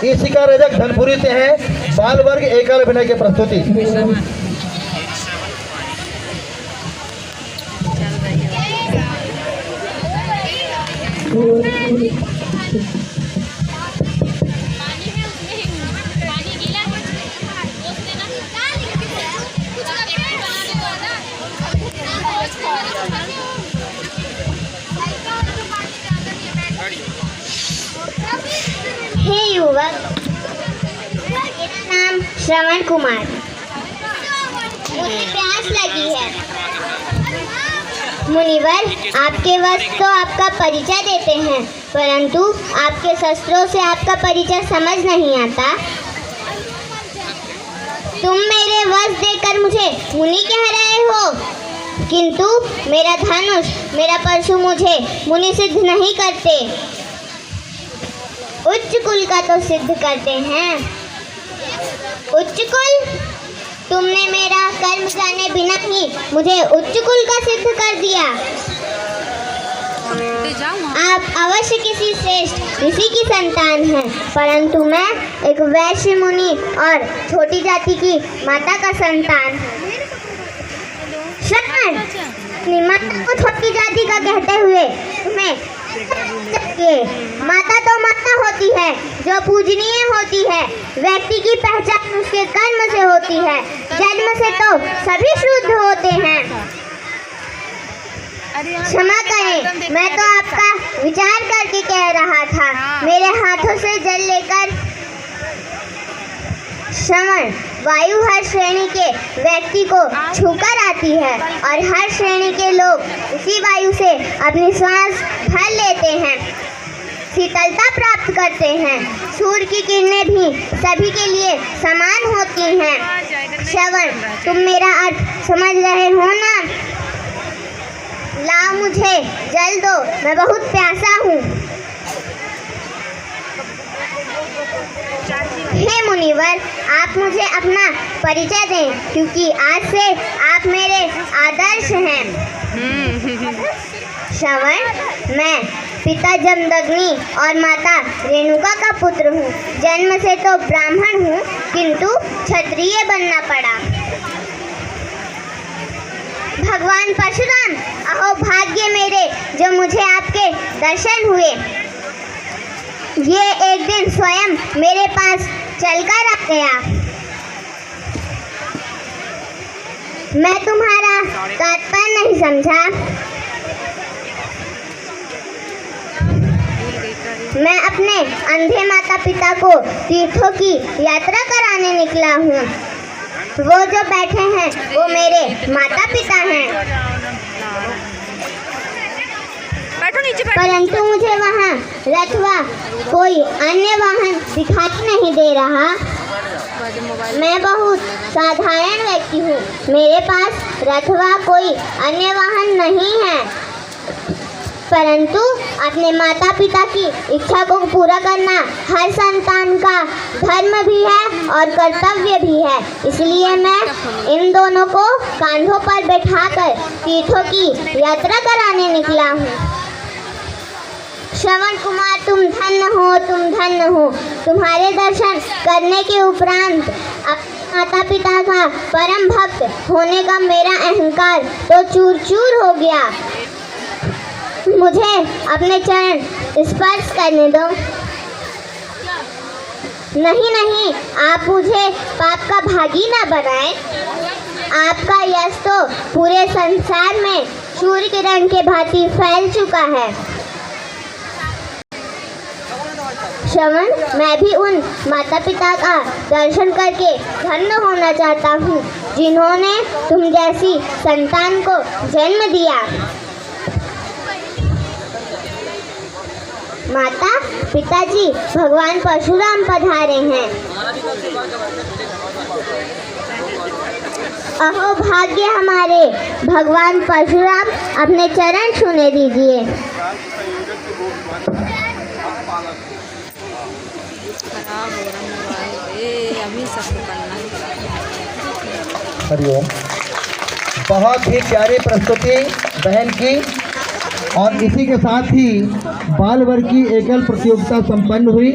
ईशिका रजक धनपुरी से हैं बाल वर्ग एकल अभिनय की प्रस्तुति। हे युवक, मेरा नाम श्रवण कुमार। मुझे प्यास लगी है। मुनिवर, आपके वस्त्र तो आपका परिचय देते हैं, परंतु आपके शस्त्रों से आपका परिचय समझ नहीं आता। तुम मेरे वस्त्र देखकर मुझे मुनि कह रहे हो, किंतु मेरा धनुष, मेरा परशु मुझे मुनि सिद्ध नहीं करते, उच्च कुल का तो सिद्ध करते हैं। उच्च कुल? तुमने मेरा कर्म जाने बिना ही मुझे उच्च कुल का सिद्ध कर दिया। आप अवश्य किसी श्रेष्ठ ऋषि की संतान हैं, परंतु मैं एक वैश्य मुनि और छोटी जाति की माता का संतान हूँ। श्रवण, अपनी माता को छोटी जाति का कहते हुए तुम्हें माता तो माता होती है जो पूजनीय होती है। व्यक्ति की पहचान उसके कर्म से होती है। जन्म से तो सभी शुद्ध होते हैं। क्षमा करें, मैं तो आपका विचार करके कह रहा था। मेरे हाथों से जल लेकर। श्रवण, वायु हर श्रेणी के व्यक्ति को छूकर आती है और हर श्रेणी के लोग उसी वायु से अपनी सांस भर लेते हैं, शीतलता प्राप्त करते हैं। सूर्य की किरणें भी सभी के लिए समान होती हैं। श्रवण, तुम मेरा अर्थ समझ रहे हो ना? लाओ, मुझे जल दो, मैं बहुत प्यासा हूँ। हे मुनिवर, आप मुझे अपना परिचय दें, क्योंकि आज से आप मेरे आदर्श हैं। श्रवण, मैं पिता जमदग्नि और माता रेणुका का पुत्र हूँ। जन्म से तो ब्राह्मण हूँ, किंतु क्षत्रिय बनना पड़ा। भगवान परशुराम, अहो भाग्य मेरे जो मुझे आपके दर्शन हुए। ये एक दिन स्वयं मेरे पास चलकर आ गया। मैं तुम्हारा तात्पर्य नहीं समझा। मैं अपने अंधे माता पिता को तीर्थों की यात्रा कराने निकला हूँ। वो जो बैठे हैं वो मेरे माता पिता हैं, परंतु मुझे वहाँ रथ व कोई अन्य वाहन दिखाई नहीं दे रहा। मैं बहुत साधारण व्यक्ति हूँ, मेरे पास रथ व कोई अन्य वाहन नहीं है, परंतु अपने माता पिता की इच्छा को पूरा करना हर संतान का धर्म भी है और कर्तव्य भी है। इसलिए मैं इन दोनों को कांधों पर बैठाकर तीर्थों की यात्रा कराने निकला हूँ। श्रवण कुमार, तुम धन्य हो, तुम धन्य हो। तुम्हारे दर्शन करने के उपरांत माता पिता का परम भक्त होने का मेरा अहंकार तो चूर चूर हो गया। मुझे अपने चरण स्पर्श करने दो। नहीं नहीं, आप मुझे पाप का भागी ना बनाएं। आपका यश तो पूरे संसार में सूर्य किरण के भांति फैल चुका है। श्रवण, मैं भी उन माता पिता का दर्शन करके धन्य होना चाहता हूँ जिन्होंने तुम जैसी संतान को जन्म दिया। माता पिताजी, भगवान परशुराम पधारे हैं। अहो भाग्य हमारे, भगवान परशुराम अपने चरण छूने दीजिए। हरिओम। बहुत ही प्यारी प्रस्तुति बहन की, और इसी के साथ ही बाल वर्ग की एकल प्रतियोगिता संपन्न हुई।